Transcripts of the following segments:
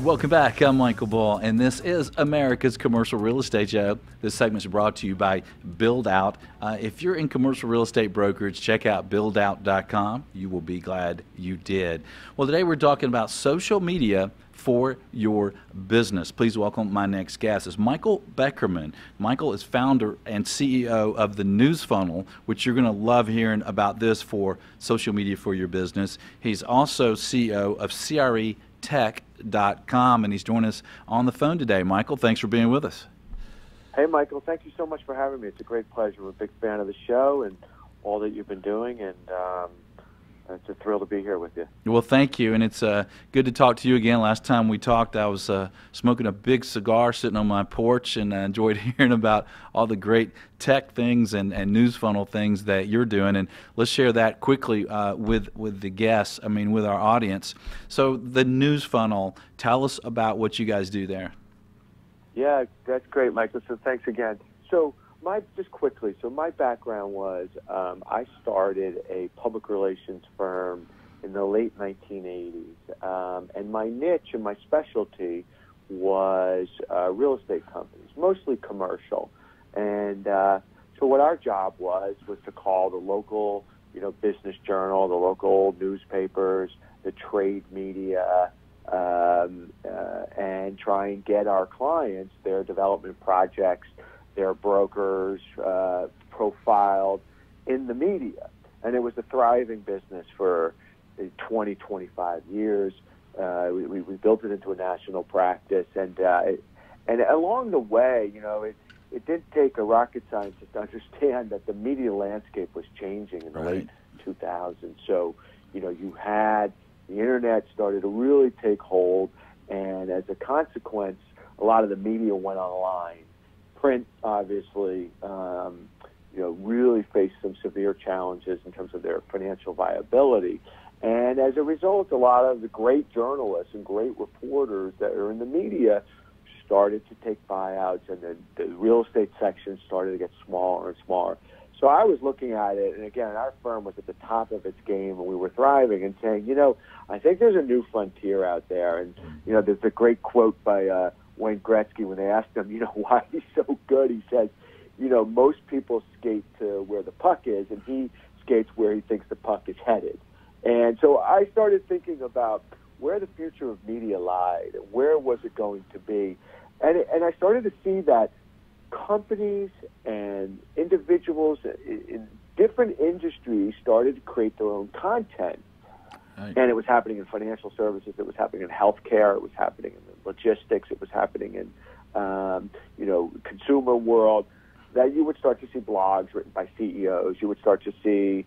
Welcome back. I'm Michael Ball, and this is America's Commercial Real Estate Show. This segment is brought to you by Build Out. If you're in commercial real estate brokerage, check out buildout.com. You will be glad you did. Well, today we're talking about social media for your business. Please welcome my next guest. Is Michael Beckerman. Michael is founder and CEO of the News Funnel, which you're going to love hearing about this for social media for your business. He's also CEO of CREtech.com, and he's joining us on the phone today. Michael, thanks for being with us. Hey, Michael, thank you so much for having me. It's a great pleasure. We're a big fan of the show and all that you've been doing, and it's a thrill to be here with you. Well, thank you, and it's good to talk to you again. Last time we talked, I was smoking a big cigar sitting on my porch, and I enjoyed hearing about all the great tech things and news funnel things that you're doing. And let's share that quickly with the guests, with our audience. So the News Funnel, tell us about what you guys do there. Yeah, that's great, Michael. So thanks again. So my background was I started a public relations firm in the late 1980s, and my niche and my specialty was real estate companies, mostly commercial. And so what our job was to call the local, business journal, the local newspapers, the trade media, and try and get our clients their development projects, their brokers profiled in the media. And it was a thriving business for 20, 25 years. We built it into a national practice. And along the way, it did take a rocket scientist to understand that the media landscape was changing in the late 2000s. So, you had the internet started to really take hold, and as a consequence, a lot of the media went online. Print, obviously, really faced some severe challenges in terms of their financial viability. And as a result, a lot of the great journalists and great reporters that are in the media started to take buyouts, and then the real estate section started to get smaller and smaller. So I was looking at it, and again, our firm was at the top of its game, and we were thriving, and saying, I think there's a new frontier out there. And, there's a great quote by Wayne Gretzky when they asked him, why he's so good. He says, most people skate to where the puck is, and he skates where he thinks the puck is headed. And so I started thinking about where the future of media lied, and where was it going to be. And I started to see that companies and individuals in different industries started to create their own content. Right. And it was happening in financial services, it was happening in healthcare, it was happening in logistics, it was happening in consumer world, that you would start to see blogs written by CEOs, you would start to see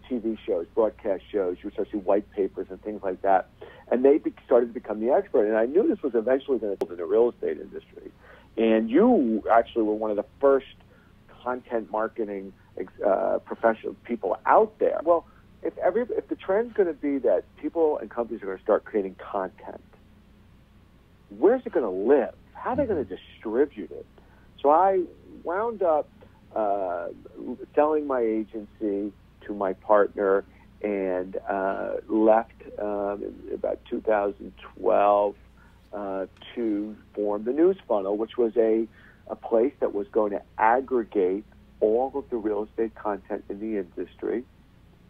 TV shows, broadcast shows, you would start to see white papers and things like that. And they started to become the expert. And I knew this was eventually going to build in the real estate industry. And you actually were one of the first content marketing professional people out there. Well, if the trend's going to be that people and companies are going to start creating content, where's it going to live? How are they going to distribute it? So I wound up selling my agency to my partner, and left in about 2012 to form the News Funnel, which was a place that was going to aggregate all of the real estate content in the industry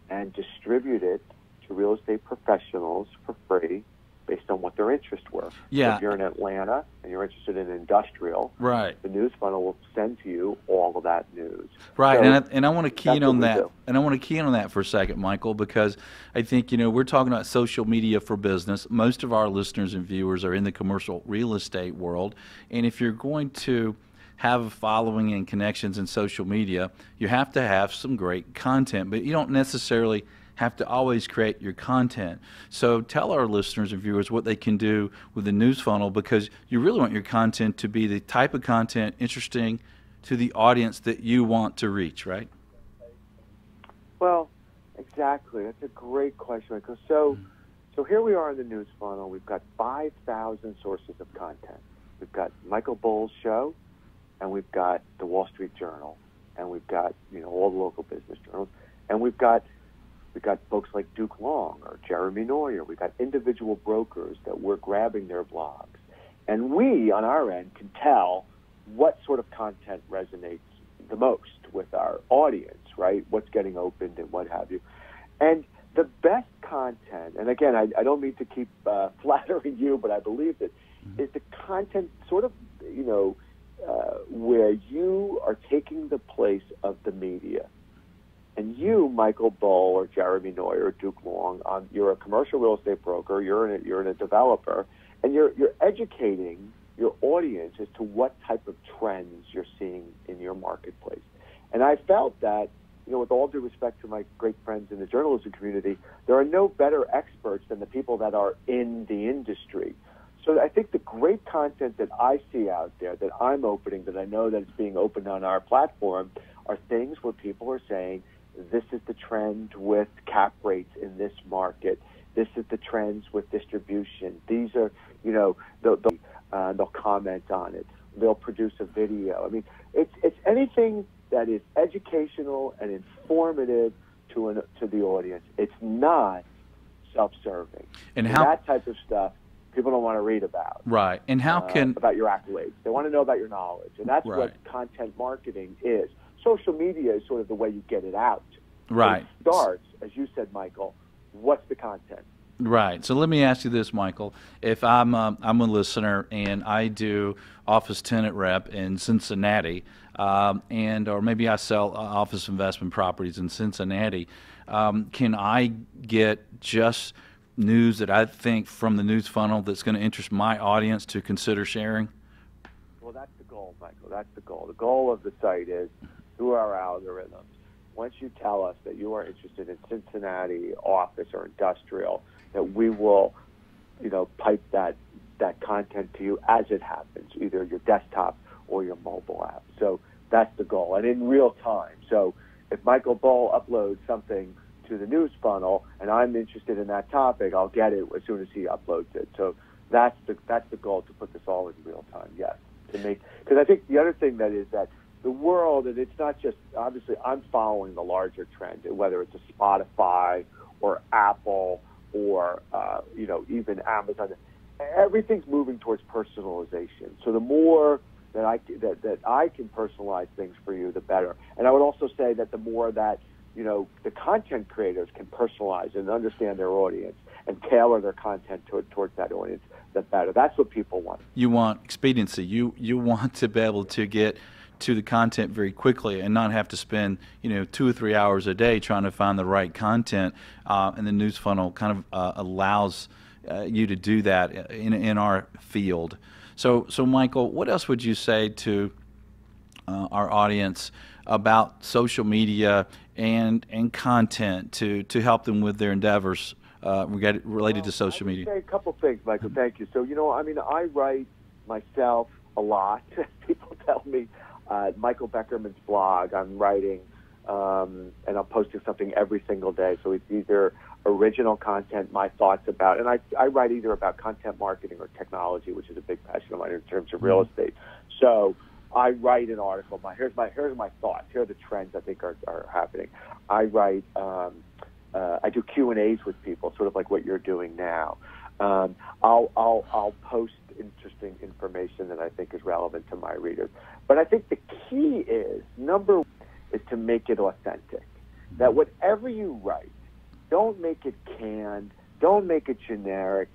and distribute it to real estate professionals for free based on what their interests were. Yeah. So if you're in Atlanta and you're interested in industrial, right, the News Funnel will send to you all of that news. Right, So and I want to key in on that. And I want to key in on that for a second, Michael, because I think, we're talking about social media for business. Most of our listeners and viewers are in the commercial real estate world. And if you're going to have a following and connections in social media, you have to have some great content, but you don't necessarily have to always create your content. So tell our listeners and viewers what they can do with the News Funnel, because you really want your content to be the type of content interesting to the audience that you want to reach, right? Well, exactly. That's a great question, Michael. So here we are in the News Funnel. We've got 5,000 sources of content. We've got Michael Bull's show, and we've got the Wall Street Journal, and we've got all the local business journals, and we've got folks like Duke Long or Jeremy Neuer. We've got individual brokers that we're grabbing their blogs, and we on our end can tell what sort of content resonates the most with our audience, right? What's getting opened and what have you. And the best content, and again, I don't mean to keep flattering you, but I believe that is the content sort of, where you are taking the place of the media. And you, Michael Bull or Jeremy Neuer or Duke Long, you're a commercial real estate broker, you're in a developer, and you're educating your audience as to what type of trends you're seeing in your marketplace. And I felt that, with all due respect to my great friends in the journalism community, there are no better experts than the people that are in the industry. So I think the great content that I see out there, that I'm opening, that I know that it's being opened on our platform, are things where people are saying, this is the trend with cap rates in this market. This is the trends with distribution. These are, they'll comment on it. They'll produce a video. I mean, it's anything that is educational and informative to the audience. It's not self-serving. And that type of stuff people don't want to read about. Right. And how can about your accolades? They want to know about your knowledge, and that's what content marketing is. Social media is sort of the way you get it out. Right. It starts, as you said, Michael. What's the content? Right. So let me ask you this, Michael. If I'm a listener and I do office tenant rep in Cincinnati, or maybe I sell office investment properties in Cincinnati, can I get just news that I think from the news funnel that's going to interest my audience to consider sharing? Well, that's the goal, Michael. That's the goal. The goal of the site is, through our algorithms, once you tell us that you are interested in Cincinnati office or industrial, that we will, pipe that content to you as it happens, either your desktop or your mobile app. So that's the goal, and in real time. So if Michael Bull uploads something to the news funnel and I'm interested in that topic, I'll get it as soon as he uploads it. So that's the goal, to put this all in real time. Yes, because I think the other thing that is that the world, and it's not just, obviously I'm following the larger trend, whether it's a Spotify or Apple or even Amazon. Everything's moving towards personalization. So the more that I can personalize things for you, the better. And I would also say that the more that the content creators can personalize and understand their audience and tailor their content towards that audience, the better. That's what people want. You want expediency. You want to be able to get to the content very quickly and not have to spend 2 or 3 hours a day trying to find the right content. And the news funnel kind of allows you to do that in our field. So Michael, what else would you say to our audience about social media and content to help them with their endeavors related to social media? I would say a couple things, Michael. Thank you. So I write myself a lot. People tell me. Michael Beckerman's blog, I'm writing, and I'm posting something every single day. So it's either original content, my thoughts about, and I write either about content marketing or technology, which is a big passion of mine in terms of real estate. So I write an article. Here's my thoughts. Here are the trends I think are happening. I write. I do Q&As with people, sort of like what you're doing now. I'll post interesting information that I think is relevant to my readers. But I think the key is, number one, is to make it authentic. That whatever you write, don't make it canned, don't make it generic.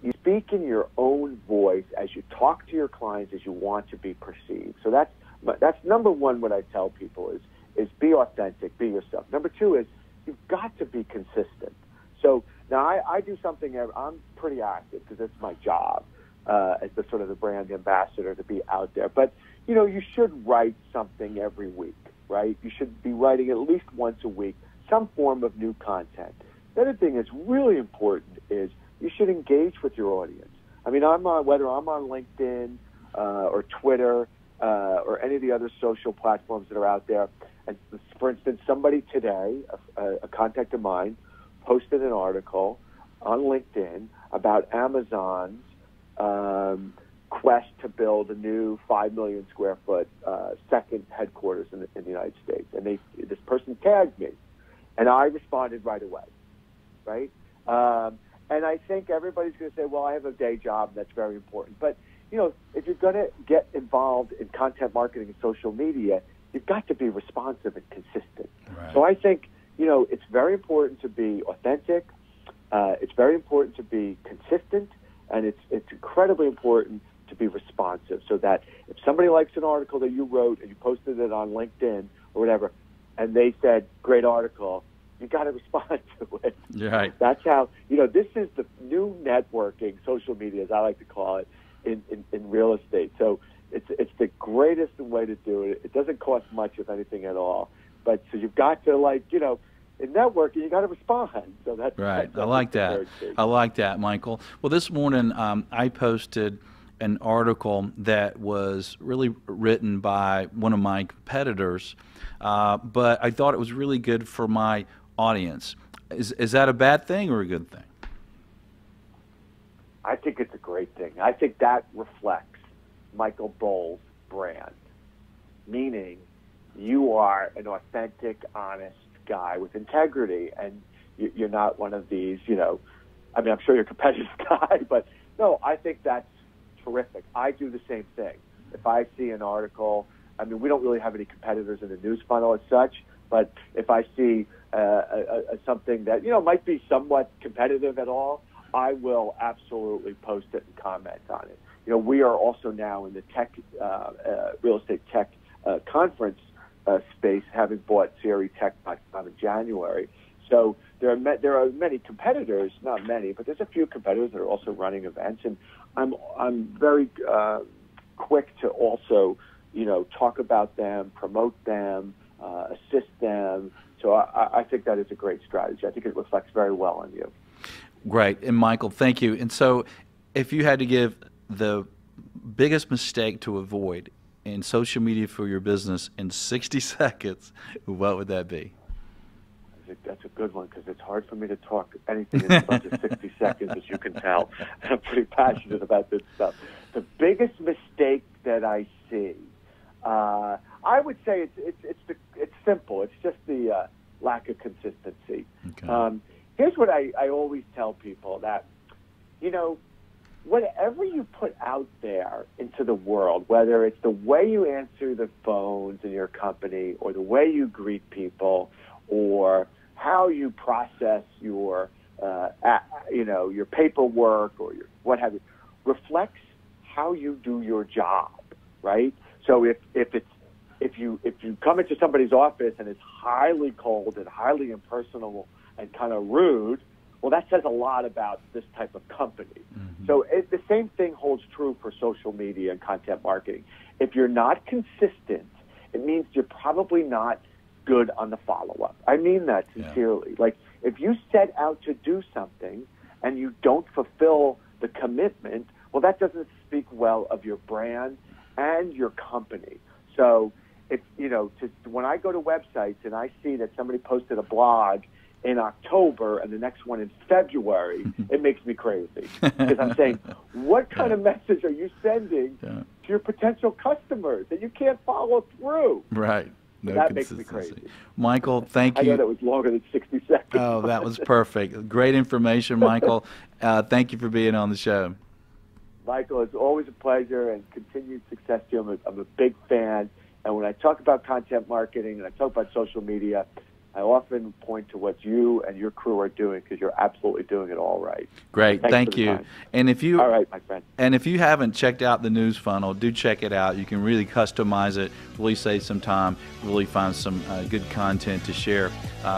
You speak in your own voice as you talk to your clients, as you want to be perceived. So that's number one. What I tell people is be authentic, be yourself. Number two is you've got to be consistent. So now I do something. I'm pretty active because it's my job as the sort of the brand ambassador to be out there. But you should write something every week, right? You should be writing at least once a week some form of new content. The other thing that's really important is you should engage with your audience. I mean, whether I'm on LinkedIn or Twitter or any of the other social platforms that are out there. And for instance, somebody today, a contact of mine, posted an article on LinkedIn about Amazon's quest to build a new 5 million square foot second headquarters in the United States. And this person tagged me, and I responded right away, right? And I think everybody's going to say, well, I have a day job, and that's very important. But, you know, if you're going to get involved in content marketing and social media, you've got to be responsive and consistent. Right. So I think, you know, it's very important to be authentic. It's very important to be consistent, and it's incredibly important to be responsive, so that if somebody likes an article that you wrote and you posted it on LinkedIn or whatever, and they said, great article, you got to respond to it. Right. That's how, you know, this is the new networking, social media, as I like to call it, in real estate. So it's the greatest way to do it. It doesn't cost much, if anything at all. But so you've got to, like, you know, in networking, you got to respond. So that's right. That's I like that. I like that, Michael. Well, this morning I posted an article that was really written by one of my competitors, but I thought it was really good for my audience. Is that a bad thing or a good thing? I think it's a great thing. I think that reflects Michael Bowles' brand, meaning you are an authentic, honest guy with integrity, and you're not one of these, you know, I mean, I'm sure you're a competitive guy, but no, I think that's terrific. I do the same thing. If I see an article, I mean, we don't really have any competitors in the news funnel as such, but if I see something that, you know, might be somewhat competitive at all, I will absolutely post it and comment on it. You know, we are also now in the tech, real estate tech conference space, having bought CREtech.com in January. So there are many competitors, not many, but there's a few competitors that are also running events, and I'm very quick to also, you know, talk about them, promote them, assist them. So I think that is a great strategy. I think it reflects very well on you. Great. And Michael, thank you. And so if you had to give the biggest mistake to avoid in social media for your business in 60 seconds, what would that be? That's a good one, because it's hard for me to talk anything in about 60 seconds, as you can tell. I'm pretty passionate about this stuff. The biggest mistake that I see, I would say it's simple. It's just the lack of consistency. Okay. Here's what I always tell people, that, you know, whatever you put out there into the world, whether it's the way you answer the phones in your company, or the way you greet people, or how you process your, you know, your paperwork or your what have you, reflects how you do your job, right? So if you come into somebody's office and it's highly cold and highly impersonal and kind of rude, well, that says a lot about this type of company. Mm-hmm. So the same thing holds true for social media and content marketing. If you're not consistent, it means you're probably not good on the follow-up. I mean that sincerely. Yeah. Like, if you set out to do something and you don't fulfill the commitment, well, that doesn't speak well of your brand and your company. So, if you know, when I go to websites and I see that somebody posted a blog in October and the next one in February, it makes me crazy, because I'm saying, what kind of message are you sending to your potential customers that you can't follow through? Right. No that makes me crazy. Michael, thank you. I know that was longer than 60 seconds. Oh, that was perfect. Great information, Michael. Thank you for being on the show. Michael, it's always a pleasure, and continued success to you. I'm a big fan. And when I talk about content marketing and I talk about social media, I often point to what you and your crew are doing, because you're absolutely doing it all right. Great, thank you. And if you, all right, my friend. And if you haven't checked out the news funnel, do check it out. You can really customize it, really save some time, really find some good content to share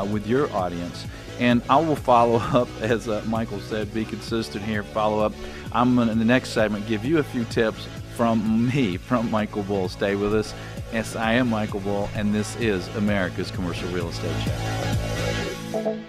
with your audience. And I will follow up, as Michael said, be consistent here, follow up. I'm going to, in the next segment, give you a few tips from me, from Michael Bull. Stay with us. Yes, I am Michael Bull, and this is America's Commercial Real Estate Show.